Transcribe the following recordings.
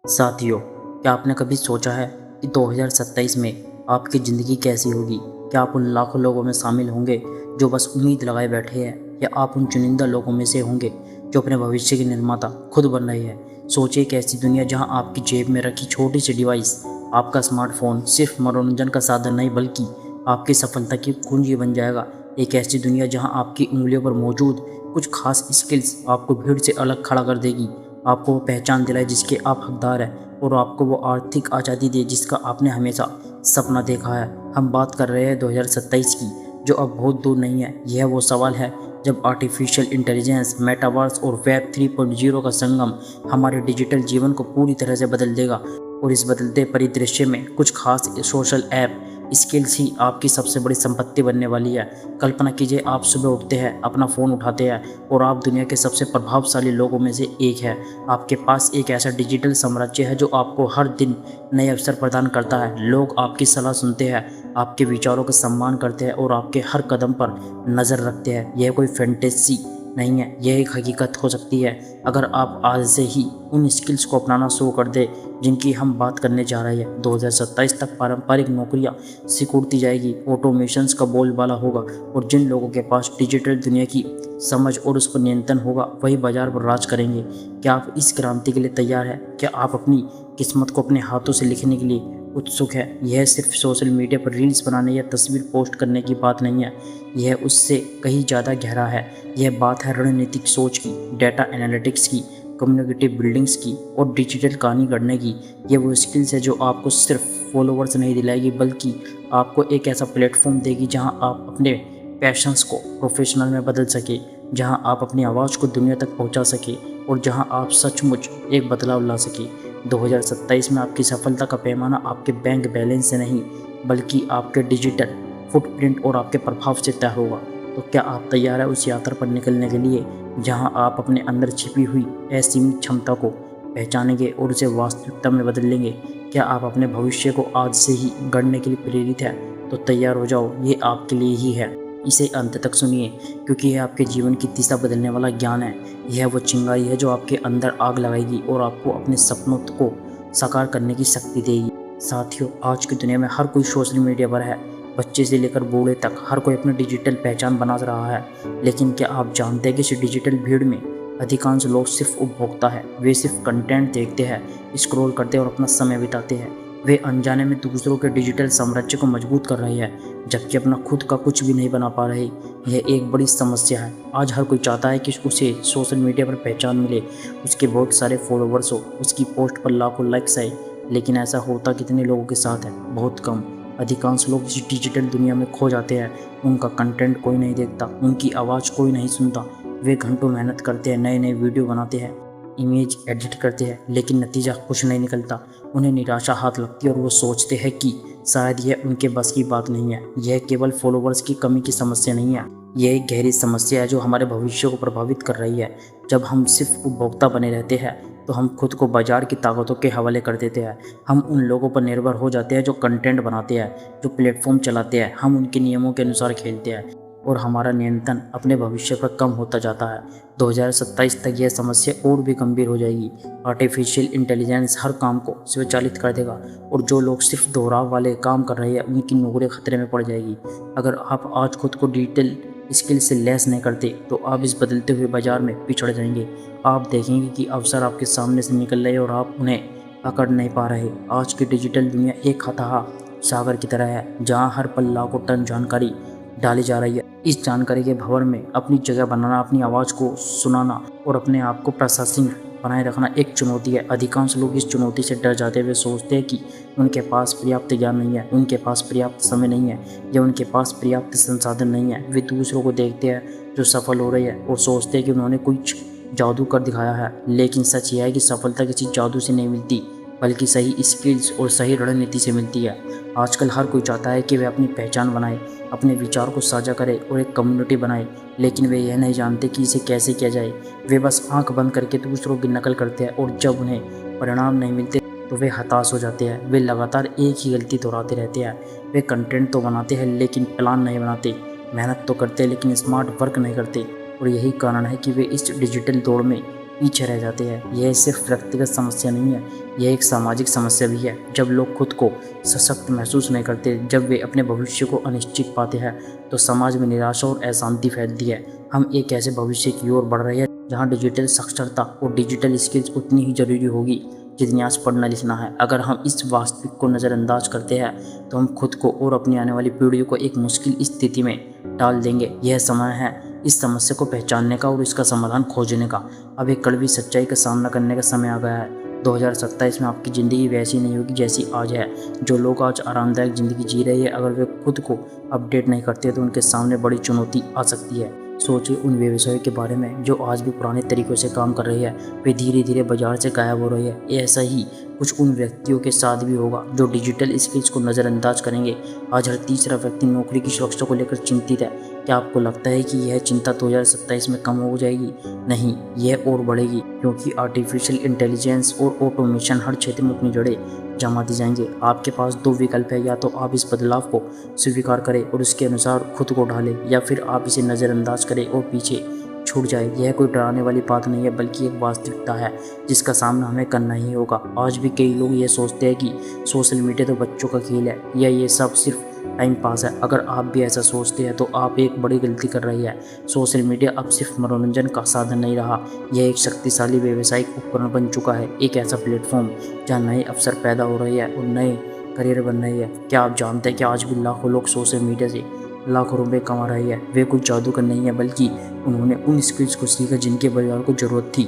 साथियों, क्या आपने कभी सोचा है कि 2027 में आपकी ज़िंदगी कैसी होगी? क्या आप उन लाखों लोगों में शामिल होंगे जो बस उम्मीद लगाए बैठे हैं, या आप उन चुनिंदा लोगों में से होंगे जो अपने भविष्य के निर्माता खुद बन रहे हैं? सोचिए एक ऐसी दुनिया जहां आपकी जेब में रखी छोटी सी डिवाइस, आपका स्मार्टफोन, सिर्फ मनोरंजन का साधन नहीं बल्कि आपकी सफलता की कुंजी बन जाएगा। एक ऐसी दुनिया जहां आपकी उंगलियों पर मौजूद कुछ खास स्किल्स आपको भीड़ से अलग खड़ा कर देगी, आपको वो पहचान दिलाए जिसके आप हकदार हैं, और आपको वो आर्थिक आज़ादी दे जिसका आपने हमेशा सपना देखा है। हम बात कर रहे हैं 2027 की, जो अब बहुत दूर नहीं है। यह वो सवाल है जब आर्टिफिशियल इंटेलिजेंस, मेटावर्स और वेब 3.0 का संगम हमारे डिजिटल जीवन को पूरी तरह से बदल देगा। और इस बदलते परिदृश्य में कुछ खास सोशल ऐप स्किल्स ही आपकी सबसे बड़ी संपत्ति बनने वाली है। कल्पना कीजिए, आप सुबह उठते हैं, अपना फ़ोन उठाते हैं और आप दुनिया के सबसे प्रभावशाली लोगों में से एक है। आपके पास एक ऐसा डिजिटल साम्राज्य है जो आपको हर दिन नए अवसर प्रदान करता है। लोग आपकी सलाह सुनते हैं, आपके विचारों का सम्मान करते हैं और आपके हर कदम पर नज़र रखते हैं। यह कोई फैंटेसी नहीं है, यह एक हकीकत हो सकती है अगर आप आज से ही उन स्किल्स को अपनाना शुरू कर दें जिनकी हम बात करने जा रहे हैं। 2027 तक पारंपरिक नौकरियां सिकुड़ती जाएगी, ऑटोमेशंस का बोलबाला होगा, और जिन लोगों के पास डिजिटल दुनिया की समझ और उस पर नियंत्रण होगा वही बाजार पर राज करेंगे। क्या आप इस क्रांति के लिए तैयार हैं? क्या आप अपनी किस्मत को अपने हाथों से लिखने के लिए उत्सुक है? यह सिर्फ सोशल मीडिया पर रील्स बनाने या तस्वीर पोस्ट करने की बात नहीं है, यह उससे कहीं ज़्यादा गहरा है। यह बात है रणनीतिक सोच की, डेटा एनालिटिक्स की, कम्युनिकेटिव बिल्डिंग्स की और डिजिटल कहानी गढ़ने की। ये वो स्किल्स है जो आपको सिर्फ फॉलोवर्स नहीं दिलाएगी बल्कि आपको एक ऐसा प्लेटफॉर्म देगी जहां आप अपने पैशंस को प्रोफेशनल में बदल सके, जहां आप अपनी आवाज़ को दुनिया तक पहुंचा सके और जहां आप सचमुच एक बदलाव ला सके। 2027 में आपकी सफलता का पैमाना आपके बैंक बैलेंस से नहीं बल्कि आपके डिजिटल फुटप्रिंट और आपके प्रभाव से तय होगा। तो क्या आप तैयार हैं उस यात्रा पर निकलने के लिए जहां आप अपने अंदर छिपी हुई असीमित क्षमता को पहचानेंगे और उसे वास्तविकता में बदल लेंगे? क्या आप अपने भविष्य को आज से ही गढ़ने के लिए प्रेरित हैं? तो तैयार हो जाओ, ये आपके लिए ही है। इसे अंत तक सुनिए, क्योंकि यह आपके जीवन की दिशा बदलने वाला ज्ञान है। यह वो चिंगारी है जो आपके अंदर आग लगाएगी और आपको अपने सपनों को साकार करने की शक्ति देगी। साथियों, आज की दुनिया में हर कोई सोशल मीडिया पर है। बच्चे से लेकर बूढ़े तक हर कोई अपनी डिजिटल पहचान बना रहा है। लेकिन क्या आप जानते हैं कि इस डिजिटल भीड़ में अधिकांश लोग सिर्फ उपभोक्ता है? वे सिर्फ कंटेंट देखते हैं, स्क्रॉल करते हैं और अपना समय बिताते हैं। वे अनजाने में दूसरों के डिजिटल साम्राज्य को मजबूत कर रहे हैं जबकि अपना खुद का कुछ भी नहीं बना पा रहे। यह एक बड़ी समस्या है। आज हर कोई चाहता है कि उसे सोशल मीडिया पर पहचान मिले, उसके बहुत सारे फॉलोवर्स हो, उसकी पोस्ट पर लाखों लाइक्स आए। लेकिन ऐसा होता कितने लोगों के साथ है? बहुत कम। अधिकांश लोग इस डिजिटल दुनिया में खो जाते हैं। उनका कंटेंट कोई नहीं देखता, उनकी आवाज़ कोई नहीं सुनता। वे घंटों मेहनत करते हैं, नए नए वीडियो बनाते हैं, इमेज एडिट करते हैं, लेकिन नतीजा कुछ नहीं निकलता। उन्हें निराशा हाथ लगती है और वो सोचते हैं कि शायद यह उनके बस की बात नहीं है। यह केवल फॉलोवर्स की कमी की समस्या नहीं है, यह एक गहरी समस्या है जो हमारे भविष्य को प्रभावित कर रही है। जब हम सिर्फ उपभोक्ता बने रहते हैं तो हम खुद को बाजार की ताकतों के हवाले कर देते हैं। हम उन लोगों पर निर्भर हो जाते हैं जो कंटेंट बनाते हैं, जो प्लेटफॉर्म चलाते हैं। हम उनके नियमों के अनुसार खेलते हैं और हमारा नियंत्रण अपने भविष्य पर कम होता जाता है। 2027 तक यह समस्या और भी गंभीर हो जाएगी। आर्टिफिशियल इंटेलिजेंस हर काम को स्वचालित कर देगा और जो लोग सिर्फ दोहराव वाले काम कर रहे हैं उनकी नौकरी खतरे में पड़ जाएगी। अगर आप आज खुद को डिजिटल स्किल से लैस नहीं करते तो आप इस बदलते हुए बाजार में पिछड़ जाएंगे। आप देखेंगे कि अवसर आपके सामने से निकल रहे और आप उन्हें पकड़ नहीं पा रहे। आज की डिजिटल दुनिया एक अथाह सागर की तरह है जहाँ हर पल लाखों टन जानकारी डाली जा रही है। इस जानकारी के भंवर में अपनी जगह बनाना, अपनी आवाज़ को सुनाना और अपने आप को प्रासंगिक बनाए रखना एक चुनौती है। अधिकांश लोग इस चुनौती से डर जाते हुए सोचते हैं कि उनके पास पर्याप्त ज्ञान नहीं है, उनके पास पर्याप्त समय नहीं है या उनके पास पर्याप्त संसाधन नहीं है। वे दूसरों को देखते हैं जो सफल हो रहे हैं और सोचते हैं कि उन्होंने कुछ जादू कर दिखाया है। लेकिन सच यह है कि सफलता किसी जादू से नहीं मिलती बल्कि सही स्किल्स और सही रणनीति से मिलती है। आजकल हर कोई चाहता है कि वे अपनी पहचान बनाए, अपने विचार को साझा करे और एक कम्युनिटी बनाए, लेकिन वे यह नहीं जानते कि इसे कैसे किया जाए। वे बस आंख बंद करके दूसरों की नकल करते हैं और जब उन्हें परिणाम नहीं मिलते तो वे हताश हो जाते हैं। वे लगातार एक ही गलती दोहराते रहते हैं। वे कंटेंट तो बनाते हैं लेकिन प्लान नहीं बनाते, मेहनत तो करते हैं लेकिन स्मार्ट वर्क नहीं करते। और यही कारण है कि वे इस डिजिटल दौड़ में पीछे रह जाते हैं। यह सिर्फ व्यक्तिगत समस्या नहीं है, यह एक सामाजिक समस्या भी है। जब लोग खुद को सशक्त महसूस नहीं करते, जब वे अपने भविष्य को अनिश्चित पाते हैं, तो समाज में निराशा और अशांति फैलती है। हम एक ऐसे भविष्य की ओर बढ़ रहे हैं जहाँ डिजिटल साक्षरता और डिजिटल स्किल्स उतनी ही जरूरी होगी जितनी आज पढ़ना लिखना है। अगर हम इस वास्तविक को नज़रअंदाज करते हैं तो हम खुद को और अपनी आने वाली पीढ़ियों को एक मुश्किल स्थिति में डाल देंगे। यह समय है इस समस्या को पहचानने का और इसका समाधान खोजने का। अब एक कड़वी सच्चाई का सामना करने का समय आ गया है। 2027 में आपकी ज़िंदगी वैसी नहीं होगी जैसी आज है। जो लोग आज आरामदायक ज़िंदगी जी रहे हैं, अगर वे खुद को अपडेट नहीं करते तो उनके सामने बड़ी चुनौती आ सकती है। सोचिए उन व्यवसायों के बारे में जो आज भी पुराने तरीक़ों से काम कर रहे हैं, वे धीरे धीरे बाजार से गायब हो रहे हैं। ऐसा ही कुछ उन व्यक्तियों के साथ भी होगा जो डिजिटल स्किल्स को नज़रअंदाज करेंगे। आज हर तीसरा व्यक्ति नौकरी की सुरक्षा को लेकर चिंतित है। क्या आपको लगता है कि यह चिंता 2027 में कम हो जाएगी? नहीं, यह और बढ़ेगी, क्योंकि आर्टिफिशियल इंटेलिजेंस और ऑटोमेशन हर क्षेत्र में अपनी जड़ें जमा दी जाएंगे। आपके पास दो विकल्प है, या तो आप इस बदलाव को स्वीकार करें और उसके अनुसार खुद को ढालें, या फिर आप इसे नज़रअंदाज करें और पीछे छूट जाए। यह कोई डराने वाली बात नहीं है, बल्कि एक वास्तविकता है जिसका सामना हमें करना ही होगा। आज भी कई लोग ये सोचते हैं कि सोशल मीडिया तो बच्चों का खेल है या ये सब सिर्फ टाइम पास है। अगर आप भी ऐसा सोचते हैं तो आप एक बड़ी गलती कर रही है। सोशल मीडिया अब सिर्फ मनोरंजन का साधन नहीं रहा, यह एक शक्तिशाली व्यावसायिक उपकरण बन चुका है। एक ऐसा प्लेटफॉर्म जहाँ नए अवसर पैदा हो रहे हैं और नए करियर बन रहे हैं। क्या आप जानते हैं कि आज भी लाखों लोग सोशल मीडिया से लाखों रुपए कमा रहे हैं? वे कुछ जादूगर नहीं है, बल्कि उन्होंने उन स्किल्स को सीखा जिनके बाजार को ज़रूरत थी।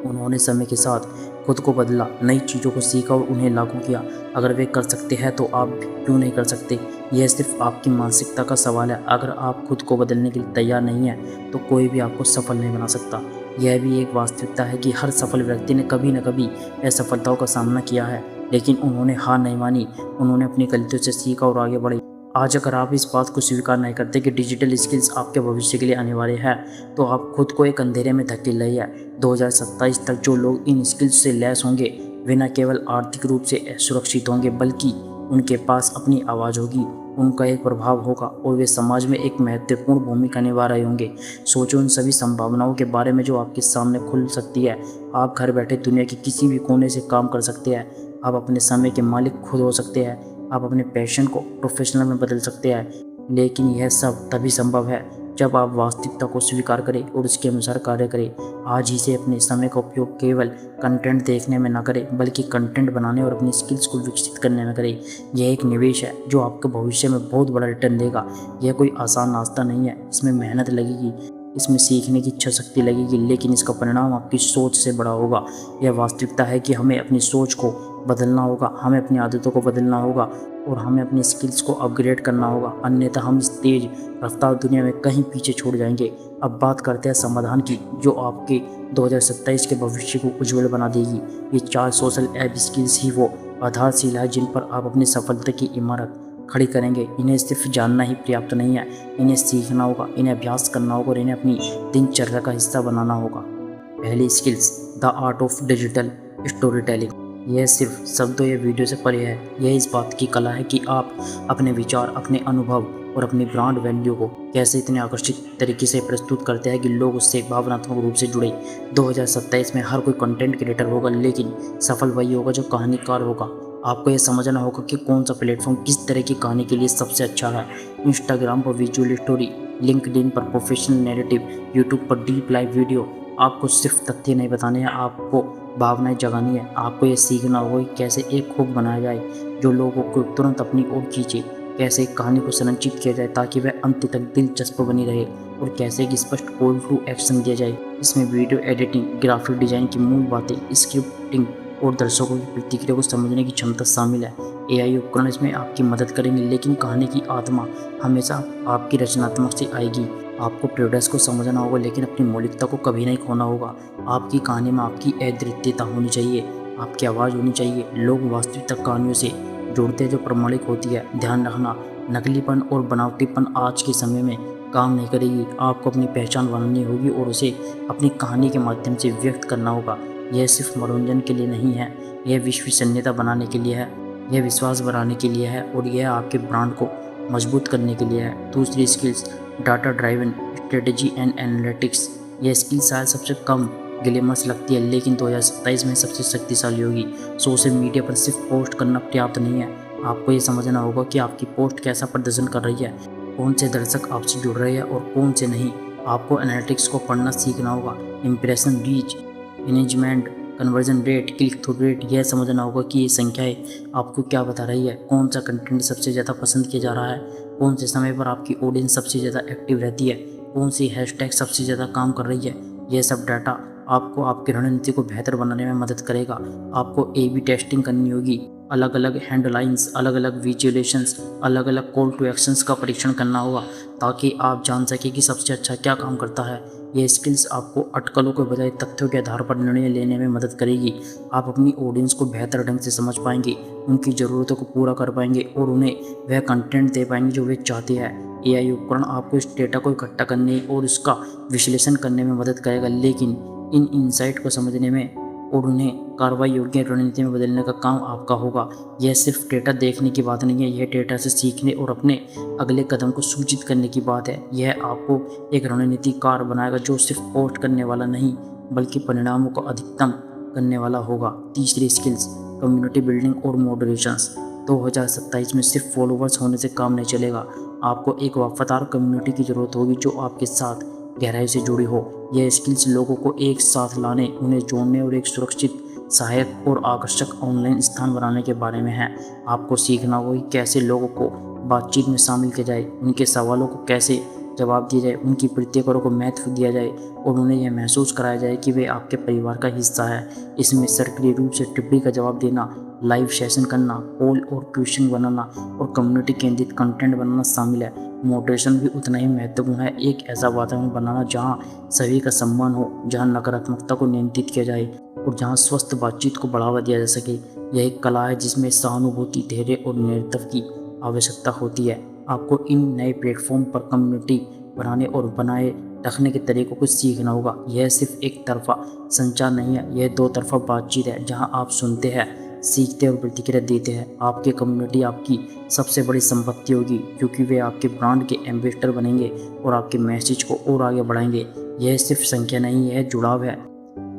उन्होंने समय के साथ खुद को बदला, नई चीज़ों को सीखा और उन्हें लागू किया। अगर वे कर सकते हैं तो आप भी क्यों नहीं कर सकते? यह सिर्फ आपकी मानसिकता का सवाल है। अगर आप खुद को बदलने के लिए तैयार नहीं हैं तो कोई भी आपको सफल नहीं बना सकता। यह भी एक वास्तविकता है कि हर सफल व्यक्ति ने कभी न कभी असफलताओं का सामना किया है, लेकिन उन्होंने हार नहीं मानी। उन्होंने अपनी गलतियों से सीखा और आगे बढ़े। आज अगर आप इस बात को स्वीकार नहीं करते कि डिजिटल स्किल्स आपके भविष्य के लिए अनिवार्य है, तो आप खुद को एक अंधेरे में धकेल रही है। 2027 तक जो लोग इन स्किल्स से लैस होंगे, वे न केवल आर्थिक रूप से सुरक्षित होंगे, बल्कि उनके पास अपनी आवाज़ होगी, उनका एक प्रभाव होगा और वे समाज में एक महत्वपूर्ण भूमिका निभा रहे होंगे। सोचो उन सभी संभावनाओं के बारे में जो आपके सामने खुल सकती है। आप घर बैठे दुनिया के किसी भी कोने से काम कर सकते हैं। आप अपने समय के मालिक खुद हो सकते हैं। आप अपने पैशन को प्रोफेशनल में बदल सकते हैं। लेकिन यह सब तभी संभव है जब आप वास्तविकता को स्वीकार करें और उसके अनुसार कार्य करें। आज ही से अपने समय का उपयोग केवल कंटेंट देखने में न करें, बल्कि कंटेंट बनाने और अपनी स्किल्स को विकसित करने में करें। यह एक निवेश है जो आपको भविष्य में बहुत बड़ा रिटर्न देगा। यह कोई आसान रास्ता नहीं है, इसमें मेहनत लगेगी, इसमें सीखने की इच्छा शक्ति लगेगी, लेकिन इसका परिणाम आपकी सोच से बड़ा होगा। यह वास्तविकता है कि हमें अपनी सोच को बदलना होगा, हमें अपनी आदतों को बदलना होगा और हमें अपनी स्किल्स को अपग्रेड करना होगा, अन्यथा हम इस तेज़ रफ्तार दुनिया में कहीं पीछे छूट जाएंगे। अब बात करते हैं समाधान की, जो आपके 2027 के भविष्य को उज्जवल बना देगी। ये 4 सोशल ऐप स्किल्स ही वो आधारशिला है जिन पर आप अपनी सफलता की इमारत खड़ी करेंगे। इन्हें सिर्फ जानना ही पर्याप्त नहीं है, इन्हें सीखना होगा, इन्हें अभ्यास करना होगा और इन्हें अपनी दिनचर्या का हिस्सा बनाना होगा। पहली skills, the art of digital story telling. यह सिर्फ शब्दों या वीडियो से परे है। यह इस बात की कला है कि आप अपने विचार, अपने अनुभव और अपनी ब्रांड वैल्यू को कैसे इतने आकर्षित तरीके से प्रस्तुत करते हैं कि लोग उससे भावनात्मक रूप से जुड़े। 2027 में हर कोई कंटेंट क्रिएटर होगा, लेकिन सफल वही होगा जो कहानीकार होगा। आपको यह समझना होगा कि कौन सा प्लेटफॉर्म किस तरह की कहानी के लिए सबसे अच्छा है। इंस्टाग्राम पर विजुअल स्टोरी, लिंक्डइन पर प्रोफेशनल नैरेटिव, यूट्यूब पर डीप लाइव वीडियो। आपको सिर्फ तथ्य नहीं बताने हैं, आपको भावनाएं जगानी है। आपको ये सीखना होगा कि कैसे एक हुक बनाया जाए जो लोगों को तुरंत अपनी ओर खींचे, कैसे एक कहानी को संरचित किया जाए ताकि वह अंत तक दिलचस्प बनी रहे, और कैसे एक स्पष्ट कॉल टू एक्शन दिया जाए। इसमें वीडियो एडिटिंग, ग्राफिक डिजाइन की मूल बातें, स्क्रिप्टिंग और दर्शकों की प्रतिक्रिया को समझने की क्षमता शामिल है। एआई उपकरण इसमें आपकी मदद करेंगे, लेकिन कहानी की आत्मा हमेशा आपकी रचनात्मक से आएगी। आपको प्रोडक्ट्स को समझना होगा, लेकिन अपनी मौलिकता को कभी नहीं खोना होगा। आपकी कहानी में आपकी अद्वितीयता होनी चाहिए, आपकी आवाज़ होनी चाहिए। लोग वास्तविकता कहानियों से जुड़ते हैं जो प्रमाणिक होती है। ध्यान रखना, नकलीपन और बनावटीपन आज के समय में काम नहीं करेगी। आपको अपनी पहचान बनानी होगी और उसे अपनी कहानी के माध्यम से व्यक्त करना होगा। यह सिर्फ मनोरंजन के लिए नहीं है, यह विश्वसनीयता बनाने के लिए है, यह विश्वास बढ़ाने के लिए है और यह आपके ब्रांड को मजबूत करने के लिए है। दूसरी skills, data driven strategy and analytics. यह स्किल शायद सबसे कम ग्लैमरस लगती है, लेकिन 2027 में सबसे शक्तिशाली होगी। सोशल मीडिया पर सिर्फ पोस्ट करना पर्याप्त नहीं है, आपको ये समझना होगा कि आपकी पोस्ट कैसा प्रदर्शन कर रही है, कौन से दर्शक आपसे जुड़ रहे हैं और कौन से नहीं। आपको एनालिटिक्स को पढ़ना सीखना होगा, impression, reach, engagement, conversion rate, click through rate, यह समझना होगा कि ये संख्याएं आपको क्या बता रही है, कौन सा कंटेंट सबसे ज़्यादा पसंद किया जा रहा है, कौन से समय पर आपकी ऑडियंस सबसे ज़्यादा एक्टिव रहती है, कौन सी हैशटैग सबसे ज़्यादा काम कर रही है। यह सब डाटा आपको आपकी रणनीति को बेहतर बनाने में मदद करेगा। आपको A/B टेस्टिंग करनी होगी, अलग अलग हैंडलाइंस, अलग अलग विजुअलेशंस, अलग अलग कॉल टू एक्शंस का परीक्षण करना होगा, ताकि आप जान सकें कि सबसे अच्छा क्या काम करता है। ये स्किल्स आपको अटकलों के बजाय तथ्यों के आधार पर निर्णय लेने में मदद करेगी। आप अपनी ऑडियंस को बेहतर ढंग से समझ पाएंगे, उनकी ज़रूरतों को पूरा कर पाएंगे और उन्हें वह कंटेंट दे पाएंगे जो वे चाहते हैं। AI उपकरण आपको इस डेटा को इकट्ठा करने और उसका विश्लेषण करने में मदद करेगा, लेकिन इन इनसाइट को समझने में और उन्हें कार्रवाई योग्य रणनीति में बदलने का काम आपका होगा। यह सिर्फ डेटा देखने की बात नहीं है, यह डेटा से सीखने और अपने अगले कदम को सूचित करने की बात है। यह आपको एक रणनीतिकार बनाएगा जो सिर्फ पोस्ट करने वाला नहीं, बल्कि परिणामों को अधिकतम करने वाला होगा। तीसरी स्किल्स, कम्युनिटी बिल्डिंग और मॉडरेशंस। 2027 में सिर्फ फॉलोवर्स होने से काम नहीं चलेगा, आपको एक वफादार कम्युनिटी की ज़रूरत होगी जो आपके साथ गहराई से जुड़ी हो। यह स्किल्स लोगों को एक साथ लाने, उन्हें जोड़ने और एक सुरक्षित, सहायक और आकर्षक ऑनलाइन स्थान बनाने के बारे में है। आपको सीखना होगा कि कैसे लोगों को बातचीत में शामिल किया जाए, उनके सवालों को कैसे जवाब दिया जाए, उनकी प्रतिक्रियाओं को महत्व दिया जाए और उन्हें यह महसूस कराया जाए कि वे आपके परिवार का हिस्सा है। इसमें सक्रिय रूप से टिप्पणी का जवाब देना, लाइव सेशन करना, पोल और क्वेश्चन बनाना और कम्युनिटी केंद्रित कंटेंट बनाना शामिल है। मॉडरेशन भी उतना ही महत्वपूर्ण है, एक ऐसा वातावरण बनाना जहां सभी का सम्मान हो, जहां नकारात्मकता को नियंत्रित किया जाए और जहां स्वस्थ बातचीत को बढ़ावा दिया जा सके। यह एक कला है जिसमें सहानुभूति, धैर्य और नेतृत्व की आवश्यकता होती है। आपको इन नए प्लेटफॉर्म पर कम्युनिटी बनाने और बनाए रखने के तरीकों को सीखना होगा। यह सिर्फ एक तरफा संचार नहीं है, यह दो तरफा बातचीत है जहां आप सुनते हैं, सीखते और प्रतिक्रिया देते हैं। आपकी कम्युनिटी आपकी सबसे बड़ी संपत्ति होगी, क्योंकि वे आपके ब्रांड के एम्बेसडर बनेंगे और आपके मैसेज को और आगे बढ़ाएंगे। यह सिर्फ संख्या नहीं है, जुड़ाव है,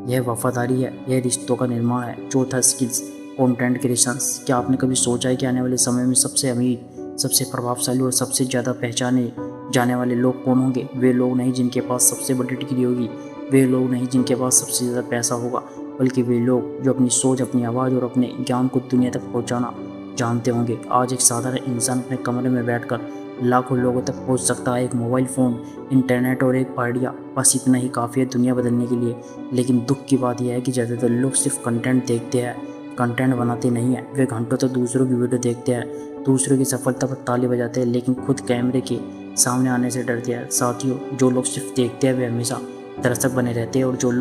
यह वफादारी है, यह रिश्तों का निर्माण है। चौथा स्किल्स, कंटेंट क्रिएशंस। क्या आपने कभी सोचा है कि आने वाले समय में सबसे अमीर, सबसे प्रभावशाली और सबसे ज़्यादा पहचाने जाने वाले लोग कौन होंगे? वे लोग नहीं जिनके पास सबसे बड़ी डिग्री होगी, वे लोग नहीं जिनके पास सबसे ज़्यादा पैसा होगा, बल्कि वे लोग जो अपनी सोच, अपनी आवाज़ और अपने ज्ञान को दुनिया तक पहुंचाना जानते होंगे। आज एक साधारण इंसान अपने कमरे में बैठकर लाखों लोगों तक पहुंच सकता है। एक मोबाइल फ़ोन, इंटरनेट और एक आइडिया, बस इतना ही काफ़ी है दुनिया बदलने के लिए। लेकिन दुख की बात यह है कि ज़्यादातर लोग सिर्फ कंटेंट देखते हैं, कंटेंट बनाते नहीं हैं। वे घंटों तक दूसरों की वीडियो देखते हैं, दूसरों की सफलता पर ताली बजाते हैं, लेकिन खुद कैमरे के सामने आने से डरते हैं। साथियों, जो लोग सिर्फ देखते हैं वे हमेशा दर्शक बने रहते हैं, और जो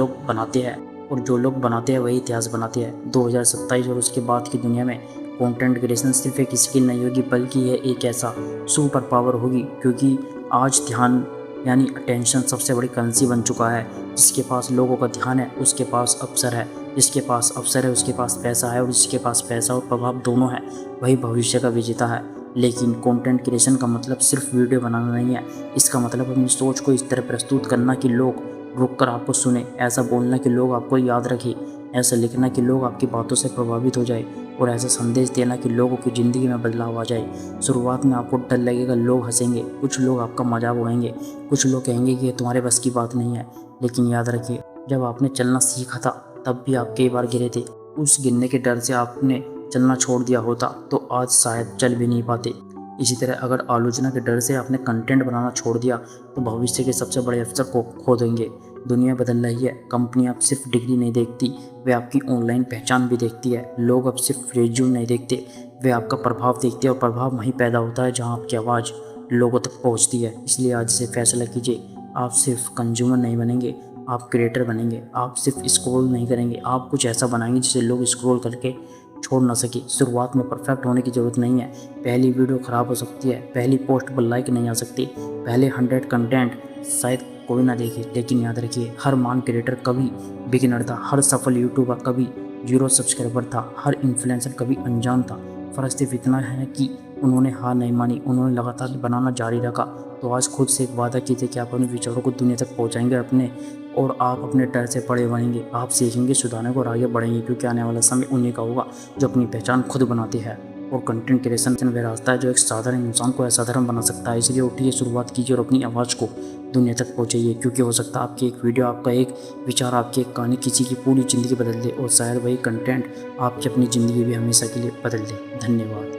लोग बनाते हैं वही इतिहास बनाते हैं। 2027 और उसके बाद की दुनिया में कंटेंट क्रिएशन सिर्फ एक स्किल नहीं होगी, बल्कि यह एक ऐसा सुपर पावर होगी, क्योंकि आज ध्यान यानी अटेंशन सबसे बड़ी करेंसी बन चुका है। जिसके पास लोगों का ध्यान है उसके पास अवसर है, जिसके पास अवसर है उसके पास पैसा है, और जिसके पास पैसा और प्रभाव दोनों है वही भविष्य का विजेता है। लेकिन कंटेंट क्रिएशन का मतलब सिर्फ वीडियो बनाना नहीं है, इसका मतलब अपनी सोच को इस तरह प्रस्तुत करना कि लोग रुककर आपको सुने, ऐसा बोलना कि लोग आपको याद रखें, ऐसा लिखना कि लोग आपकी बातों से प्रभावित हो जाए, और ऐसा संदेश देना कि लोगों की ज़िंदगी में बदलाव आ जाए। शुरुआत में आपको डर लगेगा, लोग हंसेंगे, कुछ लोग आपका मजाक उड़ाएंगे, कुछ लोग कहेंगे कि ये तुम्हारे बस की बात नहीं है। लेकिन याद रखिए, जब आपने चलना सीखा था तब भी आप कई बार गिरे थे। उस गिरने के डर से आपने चलना छोड़ दिया होता तो आज शायद चल भी नहीं पाते। इसी तरह अगर आलोचना के डर से आपने कंटेंट बनाना छोड़ दिया तो भविष्य के सबसे बड़े अवसर को खो देंगे। दुनिया बदल रही है, कंपनियां अब सिर्फ डिग्री नहीं देखती, वे आपकी ऑनलाइन पहचान भी देखती है। लोग अब सिर्फ रिज्यूम नहीं देखते, वे आपका प्रभाव देखते हैं, और प्रभाव वहीं पैदा होता है जहां आपकी आवाज़ लोगों तक पहुंचती है। इसलिए आज से फैसला कीजिए, आप सिर्फ कंज्यूमर नहीं बनेंगे, आप क्रिएटर बनेंगे। आप सिर्फ स्क्रॉल नहीं करेंगे, आप कुछ ऐसा बनाएंगे जिसे लोग स्क्रॉल करके छोड़ ना सके। शुरुआत में परफेक्ट होने की ज़रूरत नहीं है, पहली वीडियो ख़राब हो सकती है, पहली पोस्ट पर लाइक नहीं आ सकती, पहले 100 कंटेंट शायद कोई ना देखे, लेकिन याद रखिए, हर महान क्रिएटर कभी बिगिनर था, हर सफल यूट्यूबर कभी 0 सब्सक्राइबर था, हर इन्फ्लुएंसर कभी अनजान था। फ़र्क सिर्फ इतना है कि उन्होंने हार नहीं मानी, उन्होंने लगातार बनाना जारी रखा। तो आज खुद से एक वादा कीजिए कि आप अपने विचारों को दुनिया तक पहुंचाएंगे और अपने और आप अपने डर से बड़े बनेंगे। आप सीखेंगे, सुधारने को और आगे बढ़ेंगे, क्योंकि आने वाला समय उन्हीं का होगा जो अपनी पहचान खुद बनाते हैं। और कंटेंट क्रिएशन वह रास्ता है जो एक साधारण इंसान को असाधारण बना सकता है। इसलिए उठिए, शुरुआत कीजिए और अपनी आवाज़ को दुनिया तक पहुँचाइए, क्योंकि हो सकता है आपकी एक वीडियो, आपका एक विचार, आपकी एक कहानी किसी की पूरी ज़िंदगी बदल दे, और शायद वही कंटेंट आपकी अपनी ज़िंदगी भी हमेशा के लिए बदल दे। धन्यवाद।